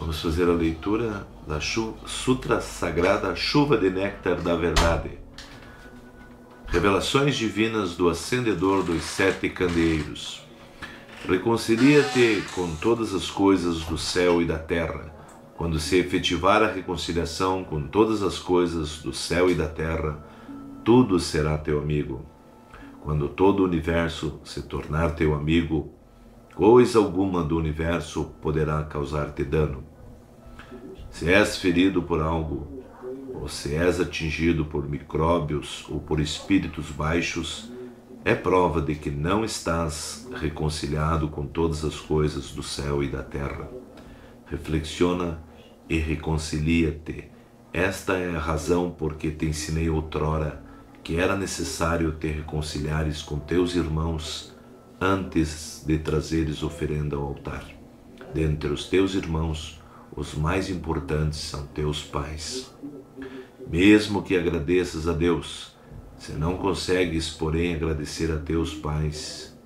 Vamos fazer a leitura da Sutra Sagrada Chuva de Néctar da Verdade. Revelações divinas do Acendedor dos Sete Candeeiros. Reconcilia-te com todas as coisas do céu e da terra. Quando se efetivar a reconciliação com todas as coisas do céu e da terra, tudo será teu amigo. Quando todo o universo se tornar teu amigo, coisa alguma do universo poderá causar-te dano. Se és ferido por algo, ou se és atingido por micróbios ou por espíritos baixos, é prova de que não estás reconciliado com todas as coisas do céu e da terra. Reflexiona e reconcilia-te. Esta é a razão por que te ensinei outrora que era necessário te reconciliares com teus irmãos antes de trazeres oferenda ao altar. Dentre os teus irmãos, os mais importantes são teus pais. Mesmo que agradeças a Deus, se não consegues, porém, agradecer a teus pais,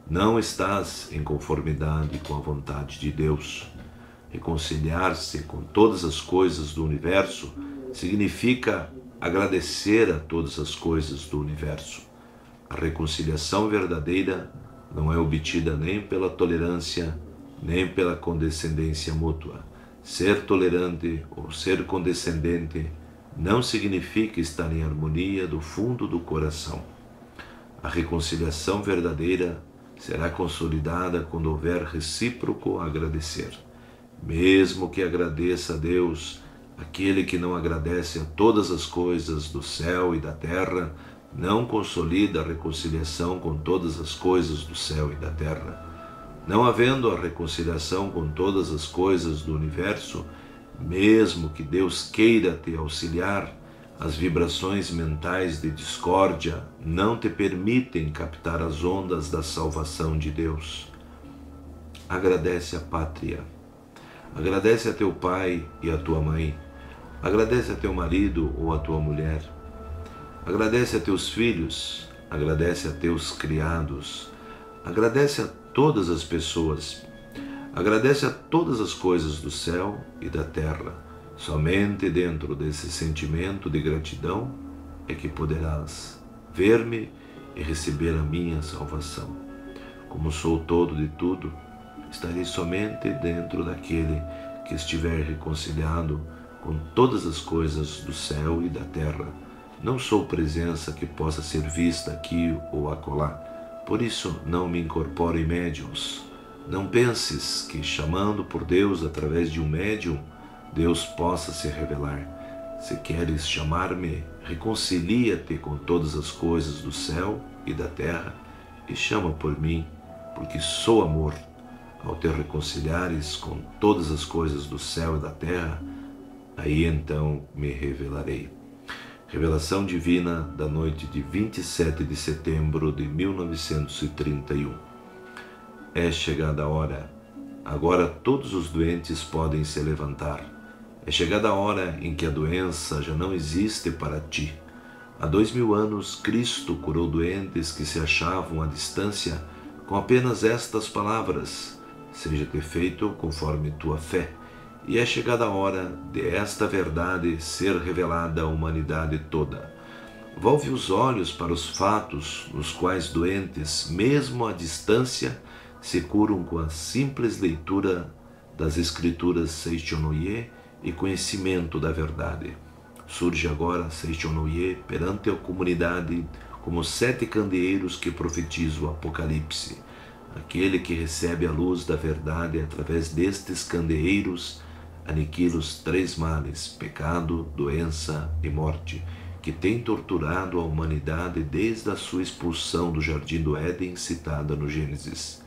não estás em conformidade com a vontade de Deus. Reconciliar-se com todas as coisas do universo significa agradecer a todas as coisas do universo. A reconciliação verdadeira não é obtida nem pela tolerância, nem pela condescendência mútua. Ser tolerante ou ser condescendente não significa estar em harmonia do fundo do coração. A reconciliação verdadeira será consolidada quando houver recíproco agradecer. Mesmo que agradeça a Deus, aquele que não agradece a todas as coisas do céu e da terra, não consolida a reconciliação com todas as coisas do céu e da terra. Não havendo a reconciliação com todas as coisas do universo, mesmo que Deus queira te auxiliar, as vibrações mentais de discórdia não te permitem captar as ondas da salvação de Deus. Agradece a pátria. Agradece a teu pai e a tua mãe. Agradece a teu marido ou a tua mulher. Agradece a teus filhos. Agradece a teus criados. Agradece a todas as pessoas. Agradece a todas as coisas do céu e da terra. Somente dentro desse sentimento de gratidão é que poderás ver-me e receber a minha salvação. Como sou todo de tudo, estarei somente dentro daquele que estiver reconciliado com todas as coisas do céu e da terra. Não sou presença que possa ser vista aqui ou acolá. Por isso, não me incorporo em médiuns. Não penses que, chamando por Deus através de um médium, Deus possa se revelar. Se queres chamar-me, reconcilia-te com todas as coisas do céu e da terra e chama por mim, porque sou amor. Ao te reconciliares com todas as coisas do céu e da terra, aí então me revelarei. Revelação divina da noite de 27 de setembro de 1931. É chegada a hora. Agora todos os doentes podem se levantar. É chegada a hora em que a doença já não existe para ti. Há 2000 anos, Cristo curou doentes que se achavam à distância com apenas estas palavras: seja-te feito conforme tua fé. E é chegada a hora de esta verdade ser revelada à humanidade toda. Volve os olhos para os fatos nos quais doentes, mesmo à distância, se curam com a simples leitura das Escrituras Seichonoye e conhecimento da verdade. Surge agora Seichonoye perante a comunidade como os 7 candeeiros que profetizam o Apocalipse. Aquele que recebe a luz da verdade através destes candeeiros aniquila os 3 males, pecado, doença e morte, que têm torturado a humanidade desde a sua expulsão do Jardim do Éden, citada no Gênesis.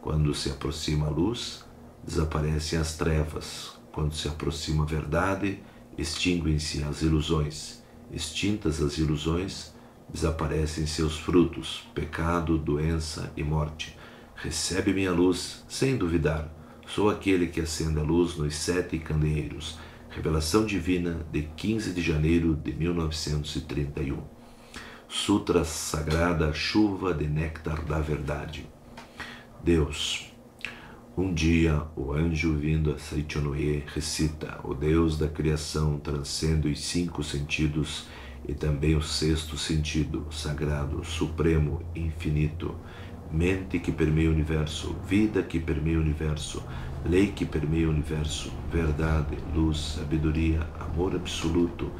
Quando se aproxima a luz, desaparecem as trevas. Quando se aproxima a verdade, extinguem-se as ilusões. Extintas as ilusões, desaparecem seus frutos, pecado, doença e morte. Recebe minha luz sem duvidar. Sou aquele que acende a luz nos 7 candeeiros. Revelação divina de 15 de janeiro de 1931. Sutra Sagrada Chuva de Néctar da Verdade. Deus, Um dia, o anjo vindo a Seichonoye recita: o Deus da criação transcende os 5 sentidos e também o 6º sentido, sagrado, supremo, infinito, mente que permeia o universo, vida que permeia o universo, lei que permeia o universo, verdade, luz, sabedoria, amor absoluto.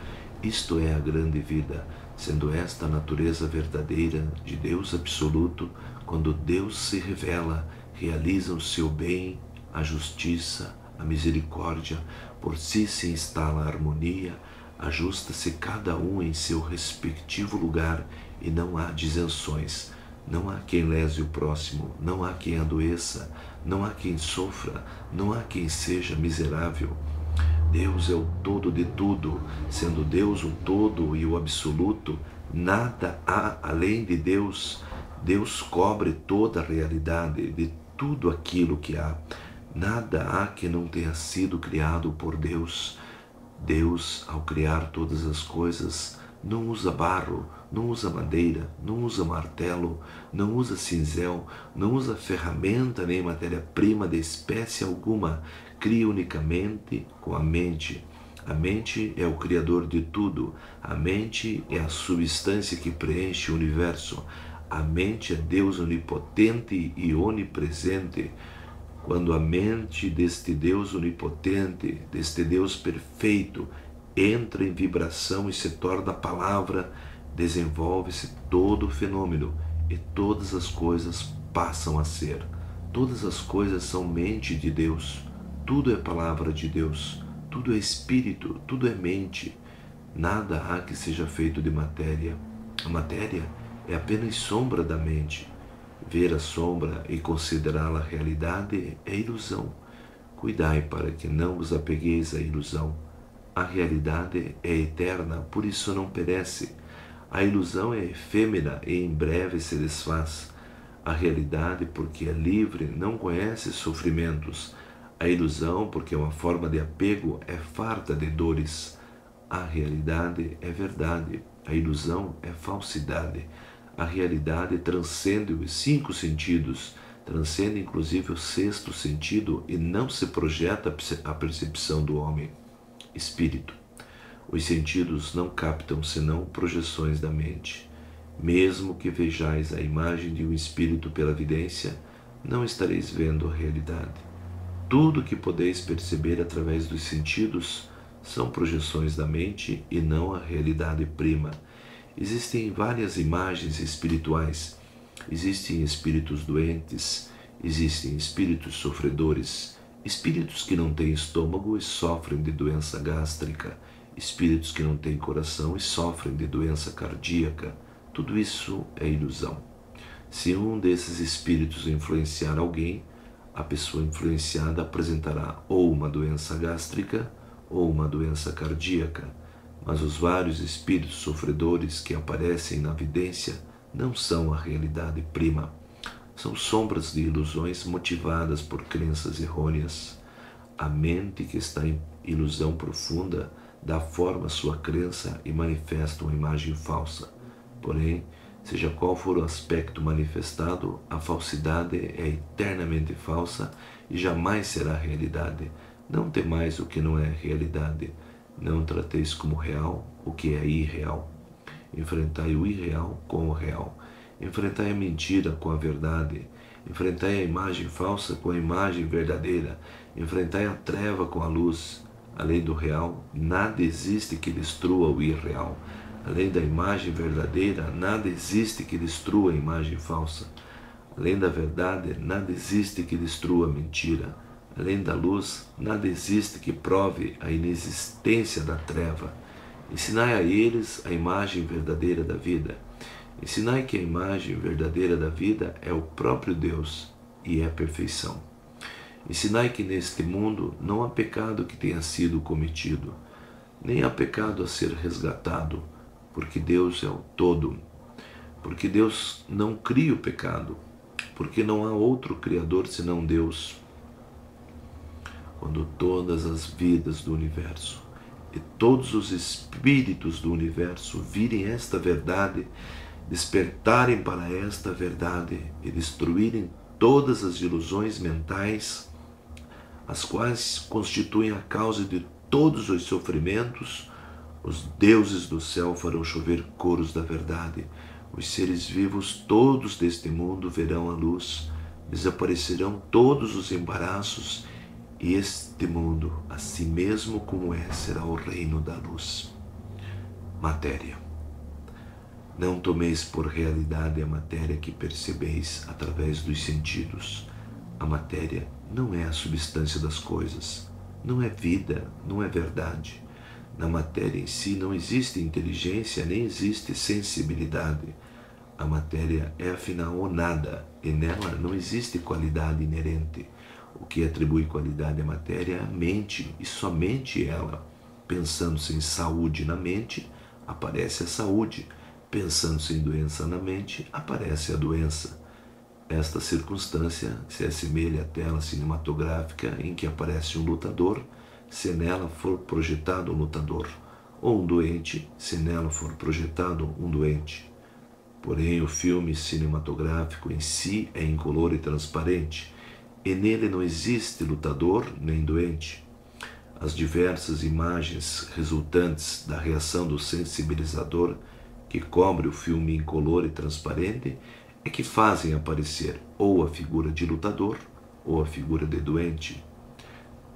Isto é a grande vida, sendo esta a natureza verdadeira de Deus absoluto. Quando Deus se revela, realiza o seu bem, a justiça, a misericórdia, por si se instala a harmonia, ajusta-se cada um em seu respectivo lugar e não há disenções. Não há quem lese o próximo, não há quem adoeça, não há quem sofra, não há quem seja miserável. Deus é o todo de tudo, sendo Deus o todo e o absoluto, nada há além de Deus. Deus cobre toda a realidade de tudo aquilo que há. Nada há que não tenha sido criado por Deus. Deus, ao criar todas as coisas, não usa barro, não usa madeira, não usa martelo, não usa cinzel, não usa ferramenta nem matéria-prima de espécie alguma. Cria unicamente com a mente. A mente é o criador de tudo. A mente é a substância que preenche o universo. A mente é Deus onipotente e onipresente. Quando a mente deste Deus onipotente, deste Deus perfeito, entra em vibração e se torna palavra, desenvolve-se todo o fenômeno e todas as coisas passam a ser. Todas as coisas são mente de Deus. Tudo é palavra de Deus. Tudo é espírito, tudo é mente. Nada há que seja feito de matéria. A matéria é apenas sombra da mente. Ver a sombra e considerá-la realidade é ilusão. Cuidai para que não vos apegueis à ilusão. A realidade é eterna, por isso não perece. A ilusão é efêmera e em breve se desfaz. A realidade, porque é livre, não conhece sofrimentos. A ilusão, porque é uma forma de apego, é farta de dores. A realidade é verdade, a ilusão é falsidade. A realidade transcende os 5 sentidos, transcende inclusive o 6º sentido e não se projeta a percepção do homem. Espírito. Os sentidos não captam senão projeções da mente. Mesmo que vejais a imagem de um espírito pela vidência, não estareis vendo a realidade. Tudo que podeis perceber através dos sentidos são projeções da mente e não a realidade prima. Existem várias imagens espirituais. Existem espíritos doentes, existem espíritos sofredores, espíritos que não têm estômago e sofrem de doença gástrica, espíritos que não têm coração e sofrem de doença cardíaca. Tudo isso é ilusão. Se um desses espíritos influenciar alguém, a pessoa influenciada apresentará ou uma doença gástrica ou uma doença cardíaca. Mas os vários espíritos sofredores que aparecem na vidência não são a realidade prima. São sombras de ilusões motivadas por crenças errôneas. A mente que está em ilusão profunda dá forma à sua crença e manifesta uma imagem falsa. Porém, seja qual for o aspecto manifestado, a falsidade é eternamente falsa e jamais será realidade. Não temais o que não é realidade. Não trateis como real o que é irreal. Enfrentai o irreal com o real. Enfrentai a mentira com a verdade. Enfrentai a imagem falsa com a imagem verdadeira. Enfrentai a treva com a luz. Além do real, nada existe que destrua o irreal. Além da imagem verdadeira, nada existe que destrua a imagem falsa. Além da verdade, nada existe que destrua a mentira. Além da luz, nada existe que prove a inexistência da treva. Ensinai a eles a imagem verdadeira da vida. Ensinai que a imagem verdadeira da vida é o próprio Deus e é a perfeição. Ensinai que neste mundo não há pecado que tenha sido cometido, nem há pecado a ser resgatado, porque Deus é o todo, porque Deus não cria o pecado, porque não há outro Criador senão Deus. Quando todas as vidas do universo e todos os espíritos do universo virem esta verdade, despertarem para esta verdade e destruírem todas as ilusões mentais, as quais constituem a causa de todos os sofrimentos, os deuses do céu farão chover coros da verdade. Os seres vivos todos deste mundo verão a luz, desaparecerão todos os embaraços, e este mundo, assim mesmo como é, será o reino da luz. Matéria. Não tomeis por realidade a matéria que percebeis através dos sentidos. A matéria não é a substância das coisas, não é vida, não é verdade. Na matéria em si não existe inteligência, nem existe sensibilidade. A matéria é afinal o nada, e nela não existe qualidade inerente. O que atribui qualidade à matéria é a mente, e somente ela. Pensando-se em saúde na mente, aparece a saúde. Pensando-se em doença na mente, aparece a doença. Esta circunstância se assemelha à tela cinematográfica em que aparece um lutador, se nela for projetado um lutador, ou um doente, se nela for projetado um doente. Porém, o filme cinematográfico em si é incolor e transparente, e nele não existe lutador nem doente. As diversas imagens resultantes da reação do sensibilizador que cobre o filme incolor e transparente é que fazem aparecer ou a figura de lutador ou a figura de doente.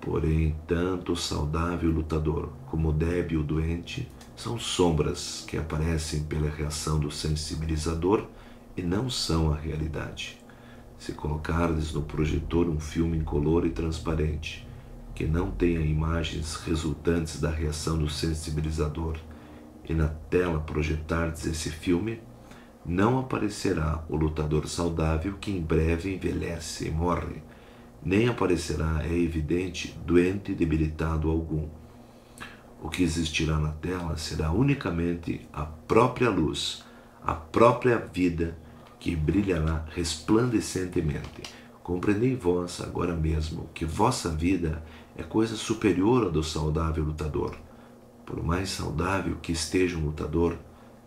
Porém, tanto o saudável lutador como o débil doente são sombras que aparecem pela reação do sensibilizador e não são a realidade. Se colocardes no projetor um filme incolor e transparente, que não tenha imagens resultantes da reação do sensibilizador, e na tela projetardes esse filme, não aparecerá o lutador saudável que em breve envelhece e morre, nem aparecerá, é evidente, doente debilitado algum. O que existirá na tela será unicamente a própria luz, a própria vida que brilhará resplandecentemente. Compreendei vós agora mesmo que vossa vida é coisa superior à do saudável lutador. Por mais saudável que esteja um lutador,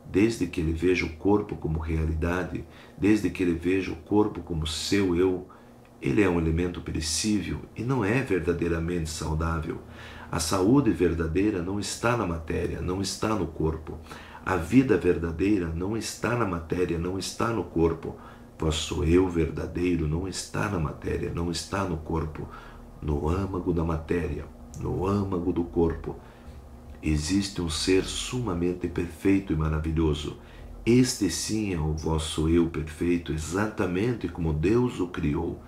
desde que ele veja o corpo como realidade, desde que ele veja o corpo como seu eu, ele é um elemento perecível e não é verdadeiramente saudável. A saúde verdadeira não está na matéria, não está no corpo. A vida verdadeira não está na matéria, não está no corpo. Vosso eu verdadeiro não está na matéria, não está no corpo. No âmago da matéria, no âmago do corpo, existe um ser sumamente perfeito e maravilhoso. Este sim é o vosso eu perfeito, exatamente como Deus o criou,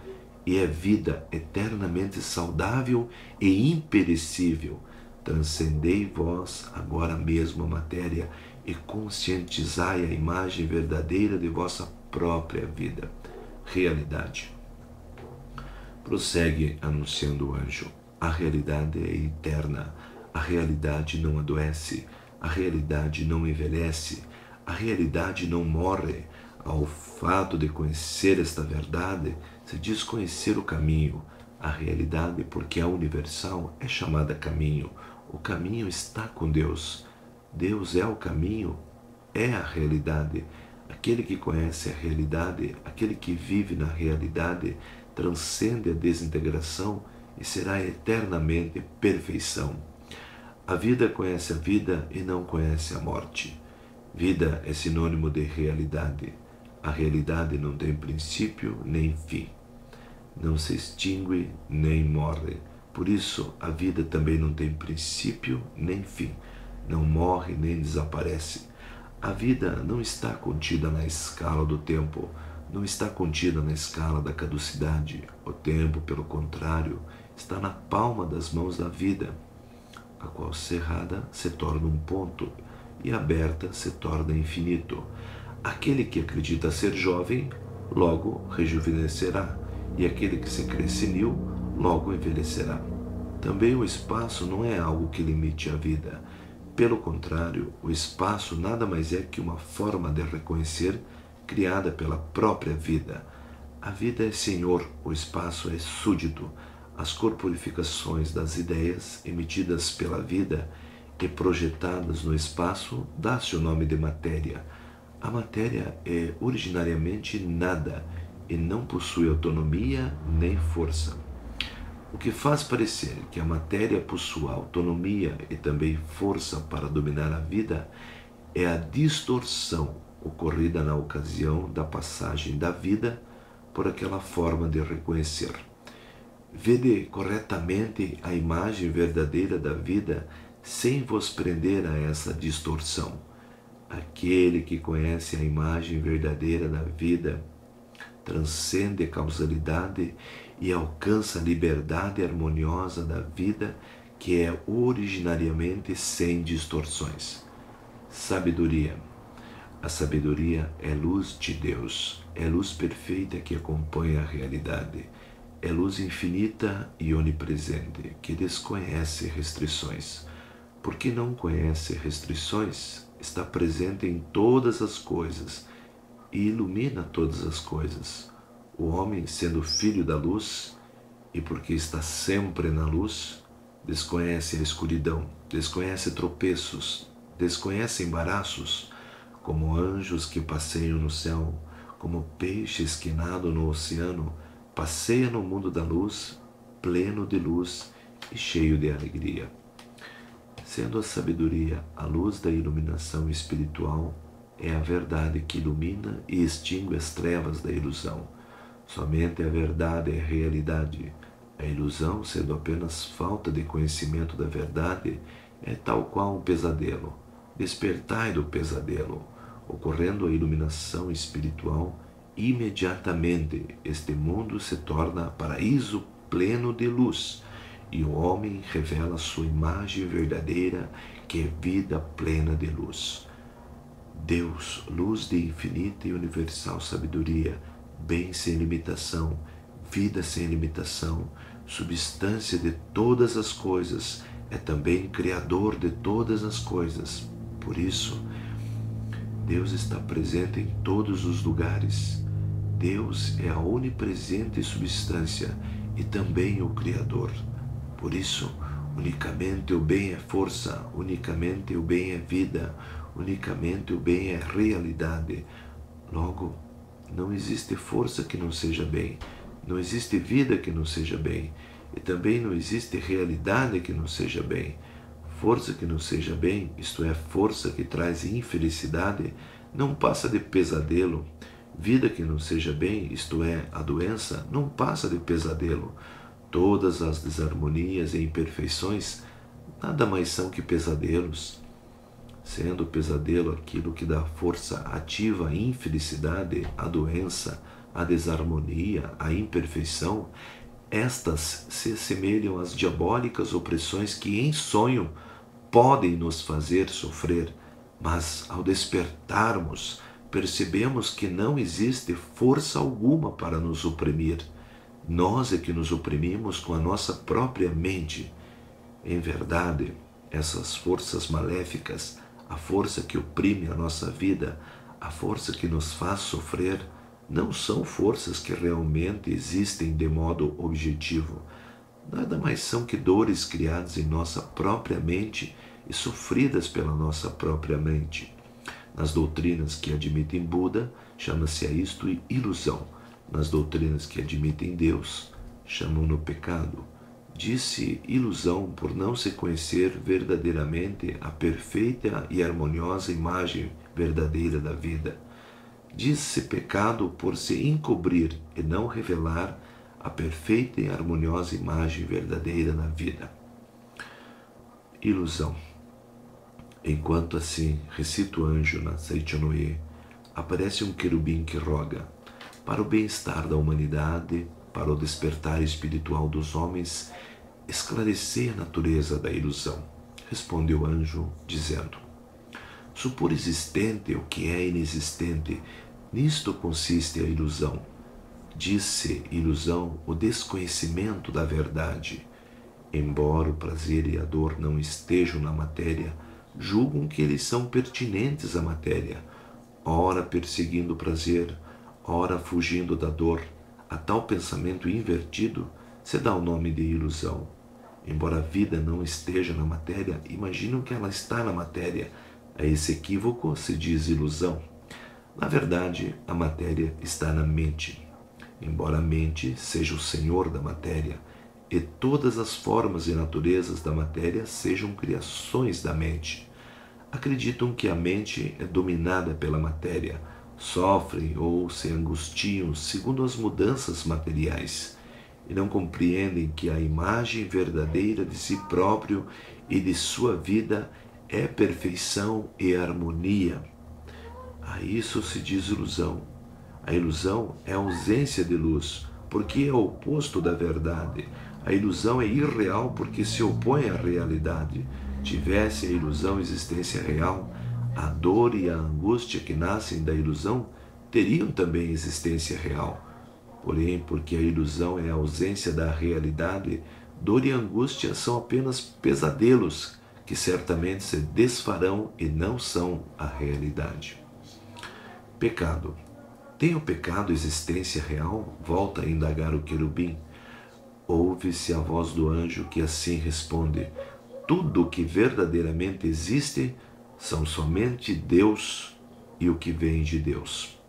e é vida eternamente saudável e imperecível. Transcendei vós agora mesmo a matéria e conscientizai a imagem verdadeira de vossa própria vida, realidade. Prossegue anunciando o anjo. A realidade é eterna, a realidade não adoece, a realidade não envelhece, a realidade não morre. Ao fato de conhecer esta verdade, se diz conhecer o caminho. A realidade, porque é universal, é chamada caminho. O caminho está com Deus. Deus é o caminho, é a realidade. Aquele que conhece a realidade, aquele que vive na realidade, transcende a desintegração e será eternamente perfeição. A vida conhece a vida e não conhece a morte. Vida é sinônimo de realidade. A realidade não tem princípio nem fim. Não se extingue nem morre. Por isso, a vida também não tem princípio nem fim. Não morre nem desaparece. A vida não está contida na escala do tempo, não está contida na escala da caducidade. O tempo, pelo contrário, está na palma das mãos da vida, a qual cerrada se torna um ponto e aberta se torna infinito. Aquele que acredita ser jovem, logo rejuvenescerá, e aquele que se crê senil, logo envelhecerá. Também o espaço não é algo que limite a vida. Pelo contrário, o espaço nada mais é que uma forma de reconhecer criada pela própria vida. A vida é senhor, o espaço é súdito. As corporificações das ideias emitidas pela vida e projetadas no espaço dá-se o nome de matéria. A matéria é originariamente nada e não possui autonomia nem força. O que faz parecer que a matéria possua autonomia e também força para dominar a vida é a distorção ocorrida na ocasião da passagem da vida por aquela forma de reconhecer. Vede corretamente a imagem verdadeira da vida sem vos prender a essa distorção. Aquele que conhece a imagem verdadeira da vida transcende a causalidade e alcança a liberdade harmoniosa da vida, que é originariamente sem distorções. Sabedoria. A sabedoria é luz de Deus, é luz perfeita que acompanha a realidade, é luz infinita e onipresente, que desconhece restrições. Porque não conhece restrições, está presente em todas as coisas e ilumina todas as coisas. O homem, sendo filho da luz, e porque está sempre na luz, desconhece a escuridão, desconhece tropeços, desconhece embaraços, como anjos que passeiam no céu, como peixes que nadam no oceano, passeia no mundo da luz, pleno de luz e cheio de alegria. Sendo a sabedoria a luz da iluminação espiritual, é a verdade que ilumina e extingue as trevas da ilusão. Somente a verdade é realidade. A ilusão, sendo apenas falta de conhecimento da verdade, é tal qual um pesadelo. Despertai do pesadelo. Ocorrendo a iluminação espiritual, imediatamente este mundo se torna paraíso pleno de luz, e o homem revela sua imagem verdadeira, que é vida plena de luz. Deus, luz de infinita e universal sabedoria, bem sem limitação, vida sem limitação, substância de todas as coisas, é também Criador de todas as coisas. Por isso, Deus está presente em todos os lugares. Deus é a onipresente substância e também o Criador. Por isso, unicamente o bem é força, unicamente o bem é vida, unicamente o bem é realidade. Logo, não existe força que não seja bem, não existe vida que não seja bem, e também não existe realidade que não seja bem. Força que não seja bem, isto é, força que traz infelicidade, não passa de pesadelo. Vida que não seja bem, isto é, a doença, não passa de pesadelo. Todas as desarmonias e imperfeições nada mais são que pesadelos. Sendo o pesadelo aquilo que dá força ativa à infelicidade, à doença, à desarmonia, à imperfeição, estas se assemelham às diabólicas opressões que em sonho podem nos fazer sofrer, mas ao despertarmos, percebemos que não existe força alguma para nos oprimir. Nós é que nos oprimimos com a nossa própria mente. Em verdade, essas forças maléficas, a força que oprime a nossa vida, a força que nos faz sofrer, não são forças que realmente existem de modo objetivo. Nada mais são que dores criadas em nossa própria mente e sofridas pela nossa própria mente. Nas doutrinas que admitem Buda, chama-se a isto ilusão. Nas doutrinas que admitem Deus, chamam-no pecado. Diz-se ilusão por não se conhecer verdadeiramente a perfeita e harmoniosa imagem verdadeira da vida. Diz-se pecado por se encobrir e não revelar a perfeita e harmoniosa imagem verdadeira da vida. Ilusão. Enquanto assim recita o anjo na Seichonoye, aparece um querubim que roga: para o bem-estar da humanidade, para o despertar espiritual dos homens, esclarecer a natureza da ilusão. Responde o anjo, dizendo: supor existente o que é inexistente, nisto consiste a ilusão. Diz-se ilusão o desconhecimento da verdade. Embora o prazer e a dor não estejam na matéria, julgam que eles são pertinentes à matéria, ora perseguindo o prazer, ora fugindo da dor. A tal pensamento invertido se dá o nome de ilusão. Embora a vida não esteja na matéria, imaginam que ela está na matéria. A esse equívoco se diz ilusão. Na verdade, a matéria está na mente. embora a mente seja o senhor da matéria, e todas as formas e naturezas da matéria sejam criações da mente. Acreditam que a mente é dominada pela matéria, sofrem ou se angustiam segundo as mudanças materiais, e não compreendem que a imagem verdadeira de si próprio e de sua vida é perfeição e harmonia. A isso se diz ilusão. A ilusão é a ausência de luz, porque é o oposto da verdade. A ilusão é irreal porque se opõe à realidade. Tivesse a ilusão existência real, a dor e a angústia que nascem da ilusão teriam também existência real. Porém, porque a ilusão é a ausência da realidade, dor e angústia são apenas pesadelos que certamente se desfarão e não são a realidade. Pecado. Tem o pecado existência real? Volta a indagar o querubim. Ouve-se a voz do anjo que assim responde: tudo o que verdadeiramente existe são somente Deus e o que vem de Deus.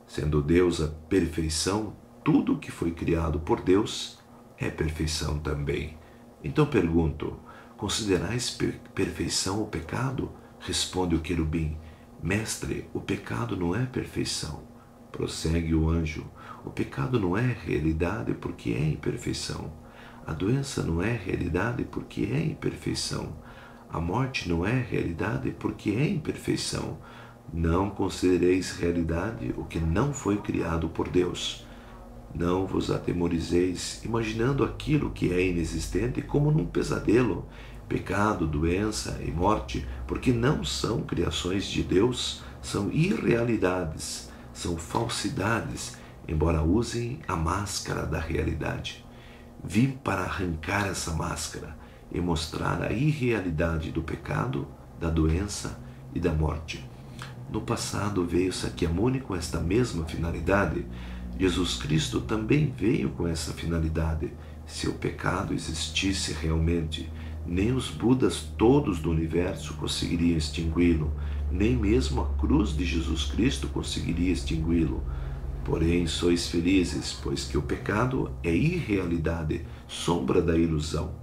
Sendo Deus a perfeição, tudo o que foi criado por Deus é perfeição também. Então pergunto: considerais perfeição o pecado? Responde o querubim: mestre, o pecado não é perfeição. Prossegue o anjo: o pecado não é realidade porque é imperfeição. A doença não é realidade porque é imperfeição. A morte não é realidade porque é imperfeição. Não considereis realidade o que não foi criado por Deus. Não vos atemorizeis, imaginando aquilo que é inexistente como num pesadelo, pecado, doença e morte, porque não são criações de Deus, são irrealidades, são falsidades, embora usem a máscara da realidade. Vim para arrancar essa máscara e mostrar a irrealidade do pecado, da doença e da morte. No passado veio Sakyamuni com esta mesma finalidade. Jesus Cristo também veio com essa finalidade. Se o pecado existisse realmente, nem os Budas todos do universo conseguiriam extingui-lo, nem mesmo a cruz de Jesus Cristo conseguiria extingui-lo. Porém, sois felizes, pois que o pecado é irrealidade, sombra da ilusão.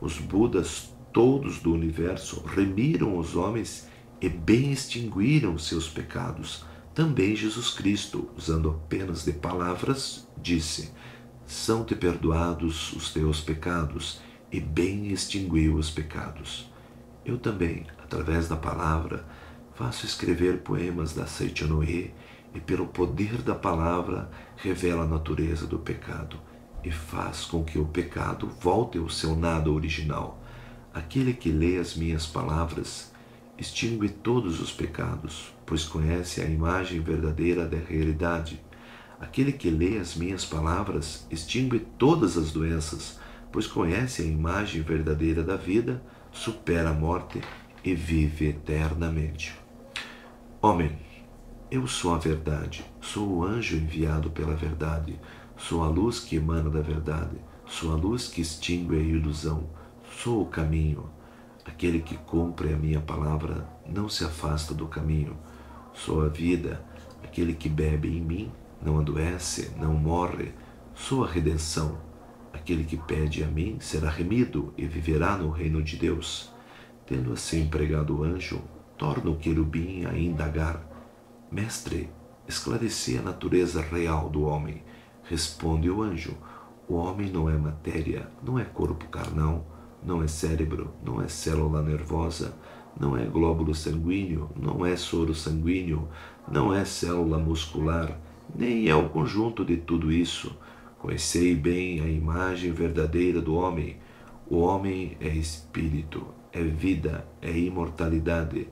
Os Budas todos do universo remiram os homens e bem extinguiram seus pecados. Também Jesus Cristo, usando apenas de palavras, disse: são-te perdoados os teus pecados, e bem extinguiu os pecados. Eu também, através da palavra, faço escrever poemas da Seichanoe, e pelo poder da palavra revela a natureza do pecado, e faz com que o pecado volte ao seu nada original. Aquele que lê as minhas palavras extingue todos os pecados, pois conhece a imagem verdadeira da realidade. Aquele que lê as minhas palavras extingue todas as doenças, pois conhece a imagem verdadeira da vida, supera a morte e vive eternamente. Homem, eu sou a verdade, sou o anjo enviado pela verdade, sou a luz que emana da verdade, sou a luz que extingue a ilusão, sou o caminho. Aquele que cumpre a minha palavra não se afasta do caminho. Sou a vida, aquele que bebe em mim não adoece, não morre. Sou a redenção, aquele que pede a mim será remido e viverá no reino de Deus. Tendo assim pregado o anjo, torna o querubim a indagar: mestre, esclareci a natureza real do homem. Responde o anjo: o homem não é matéria, não é corpo carnal, não é cérebro, não é célula nervosa, não é glóbulo sanguíneo, não é soro sanguíneo, não é célula muscular, nem é o conjunto de tudo isso. Conhecei bem a imagem verdadeira do homem. O homem é espírito, é vida, é imortalidade.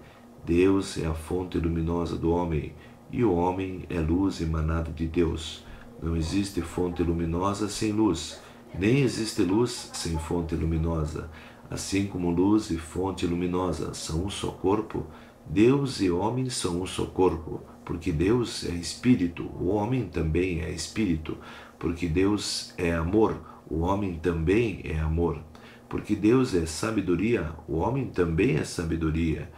Deus é a fonte luminosa do homem, e o homem é luz emanada de Deus. Não existe fonte luminosa sem luz, nem existe luz sem fonte luminosa. Assim como luz e fonte luminosa são um só corpo, Deus e homem são um só corpo, porque Deus é espírito, o homem também é espírito, porque Deus é amor, o homem também é amor, porque Deus é sabedoria, o homem também é sabedoria.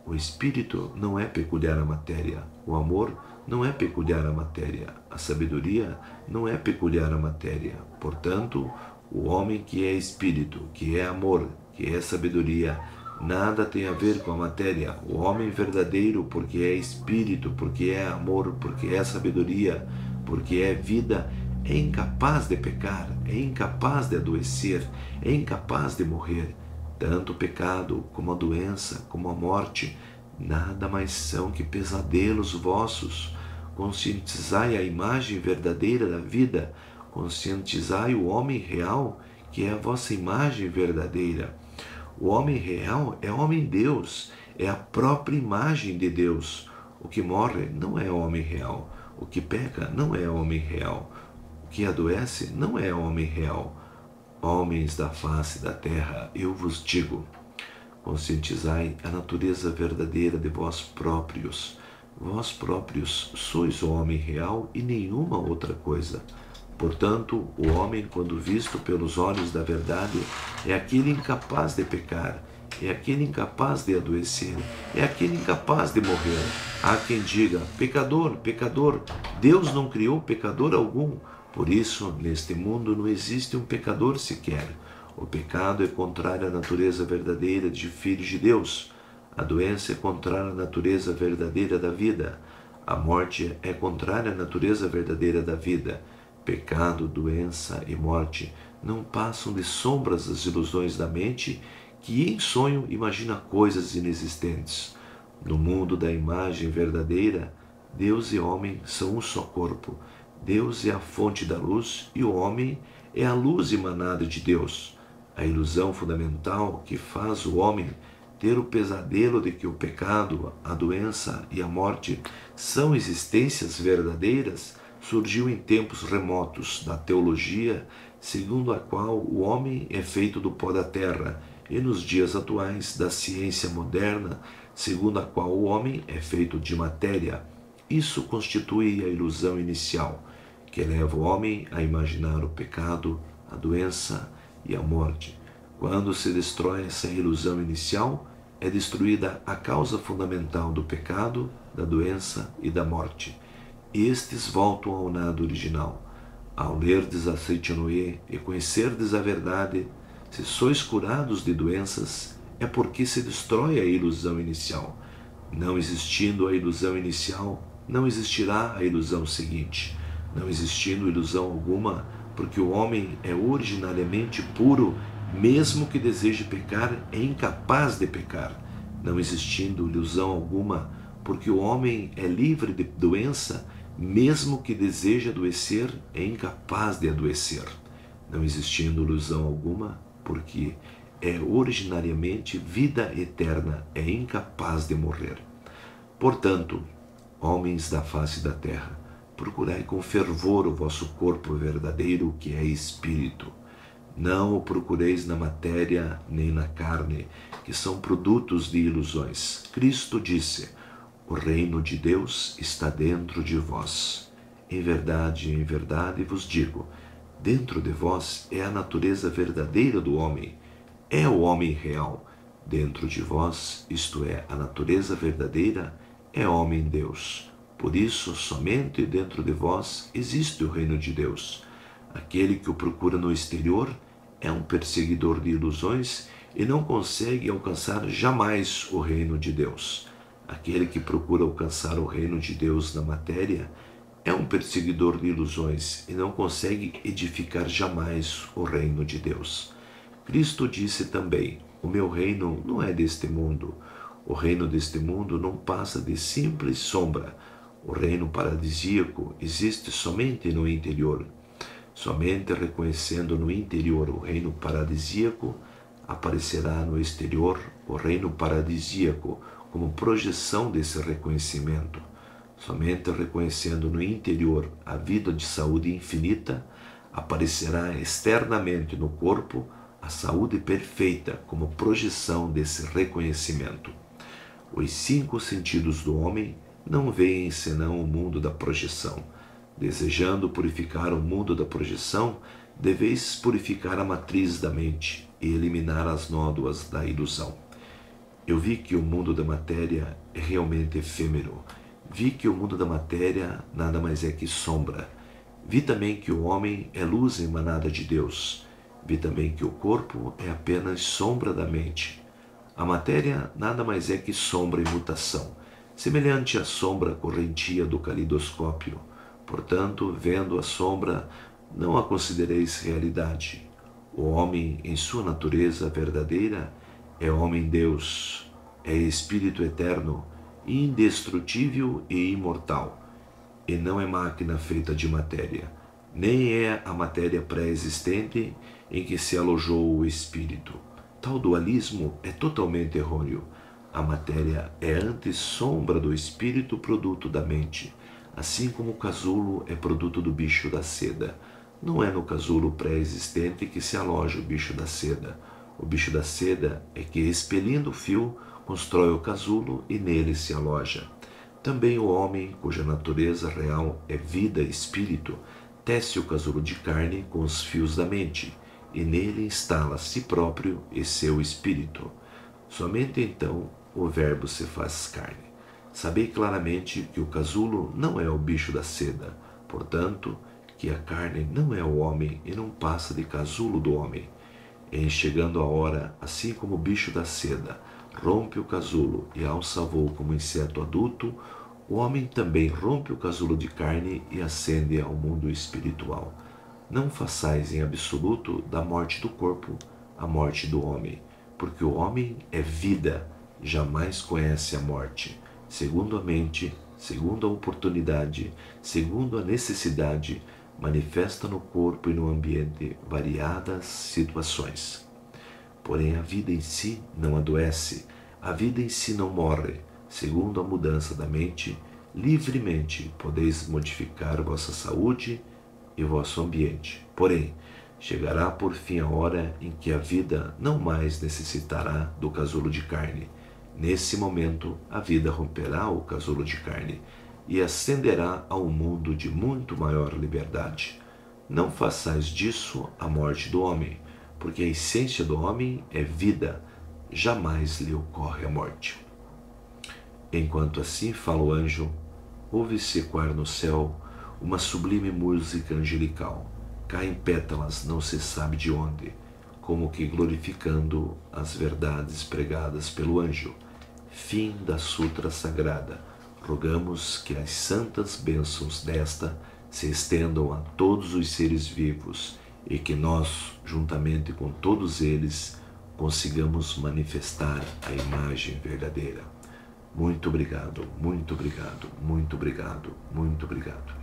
O espírito não é peculiar à matéria, o amor não é peculiar à matéria. A sabedoria não é peculiar à matéria. Portanto, o homem que é espírito, que é amor, que é sabedoria, nada tem a ver com a matéria. O homem verdadeiro, porque é espírito, porque é amor, porque é sabedoria, porque é vida, é incapaz de pecar, é incapaz de adoecer, é incapaz de morrer. Tanto o pecado, como a doença, como a morte, nada mais são que pesadelos vossos. Conscientizai a imagem verdadeira da vida, conscientizai o homem real, que é a vossa imagem verdadeira. O homem real é homem-deus, é a própria imagem de Deus. O que morre não é homem real, o que peca não é homem real, o que adoece não é homem real. Homens da face da terra, eu vos digo, conscientizai a natureza verdadeira de vós próprios. Vós próprios sois o homem real e nenhuma outra coisa. Portanto, o homem, quando visto pelos olhos da verdade, é aquele incapaz de pecar, é aquele incapaz de adoecer, é aquele incapaz de morrer. Há quem diga, pecador, pecador, Deus não criou pecador algum. Por isso, neste mundo não existe um pecador sequer. O pecado é contrário à natureza verdadeira de filhos de Deus. A doença é contrária à natureza verdadeira da vida. A morte é contrária à natureza verdadeira da vida. Pecado, doença e morte não passam de sombras das ilusões da mente que em sonho imagina coisas inexistentes. No mundo da imagem verdadeira, Deus e homem são um só corpo. Deus é a fonte da luz e o homem é a luz emanada de Deus. A ilusão fundamental que faz o homem ter o pesadelo de que o pecado, a doença e a morte são existências verdadeiras surgiu em tempos remotos da teologia, segundo a qual o homem é feito do pó da terra, e nos dias atuais da ciência moderna, segundo a qual o homem é feito de matéria. Isso constitui a ilusão inicial, que leva o homem a imaginar o pecado, a doença e a morte. Quando se destrói essa ilusão inicial, é destruída a causa fundamental do pecado, da doença e da morte. Estes voltam ao nada original. Ao lerdes a Saint Noé e conhecerdes a verdade, se sois curados de doenças, é porque se destrói a ilusão inicial. Não existindo a ilusão inicial, não existirá a ilusão seguinte. Não existindo ilusão alguma, porque o homem é originariamente puro, mesmo que deseje pecar, é incapaz de pecar. Não existindo ilusão alguma, porque o homem é livre de doença, mesmo que deseje adoecer, é incapaz de adoecer. Não existindo ilusão alguma, porque é originariamente vida eterna, é incapaz de morrer. Portanto, homens da face da terra, procurai com fervor o vosso corpo verdadeiro, que é espírito. Não o procureis na matéria nem na carne, que são produtos de ilusões. Cristo disse, o reino de Deus está dentro de vós. Em verdade vos digo, dentro de vós é a natureza verdadeira do homem, é o homem real. Dentro de vós, isto é, a natureza verdadeira, é homem-deus. Por isso, somente dentro de vós existe o reino de Deus. Aquele que o procura no exterior é um perseguidor de ilusões e não consegue alcançar jamais o reino de Deus. Aquele que procura alcançar o reino de Deus na matéria é um perseguidor de ilusões e não consegue edificar jamais o reino de Deus. Cristo disse também, o meu reino não é deste mundo. O reino deste mundo não passa de simples sombra. O reino paradisíaco existe somente no interior. Somente reconhecendo no interior o reino paradisíaco, aparecerá no exterior o reino paradisíaco como projeção desse reconhecimento. Somente reconhecendo no interior a vida de saúde infinita, aparecerá externamente no corpo a saúde perfeita como projeção desse reconhecimento. Os 5 sentidos do homem não veem senão o mundo da projeção. Desejando purificar o mundo da projeção, deveis purificar a matriz da mente e eliminar as nódoas da ilusão. Eu vi que o mundo da matéria é realmente efêmero, Vi que o mundo da matéria nada mais é que sombra. Vi também que o homem é luz emanada de Deus. Vi também que o corpo é apenas sombra da mente. A matéria nada mais é que sombra e mutação, semelhante à sombra correntia do calidoscópio. Portanto, vendo a sombra, não a considereis realidade. O homem, em sua natureza verdadeira, é homem-deus, é espírito eterno, indestrutível e imortal, e não é máquina feita de matéria, nem é a matéria pré-existente em que se alojou o espírito. Tal dualismo é totalmente errôneo. A matéria é antes sombra do espírito, produto da mente, assim como o casulo é produto do bicho da seda. Não é no casulo pré-existente que se aloja o bicho da seda. O bicho da seda é que, expelindo o fio, constrói o casulo e nele se aloja. Também o homem, cuja natureza real é vida e espírito, tece o casulo de carne com os fios da mente, e nele instala si próprio e seu espírito. Somente então o Verbo se faz carne. Sabei claramente que o casulo não é o bicho da seda, portanto, que a carne não é o homem e não passa de casulo do homem. Em chegando a hora, assim como o bicho da seda rompe o casulo e alça voo como inseto adulto, o homem também rompe o casulo de carne e ascende ao mundo espiritual. Não façais em absoluto da morte do corpo a morte do homem, porque o homem é vida, jamais conhece a morte. Segundo a mente, segundo a oportunidade, segundo a necessidade, manifesta no corpo e no ambiente variadas situações. Porém, a vida em si não adoece, a vida em si não morre. Segundo a mudança da mente, livremente podeis modificar vossa saúde e vosso ambiente. Porém, chegará por fim a hora em que a vida não mais necessitará do casulo de carne. Nesse momento, a vida romperá o casulo de carne e ascenderá a um mundo de muito maior liberdade. Não façais disso a morte do homem, porque a essência do homem é vida, jamais lhe ocorre a morte. Enquanto assim fala o anjo, ouve-se ecoar no céu uma sublime música angelical. Caem pétalas não se sabe de onde, como que glorificando as verdades pregadas pelo anjo. Fim da sutra sagrada. Rogamos que as santas bênçãos desta se estendam a todos os seres vivos e que nós, juntamente com todos eles, consigamos manifestar a imagem verdadeira. Muito obrigado, muito obrigado, muito obrigado, muito obrigado.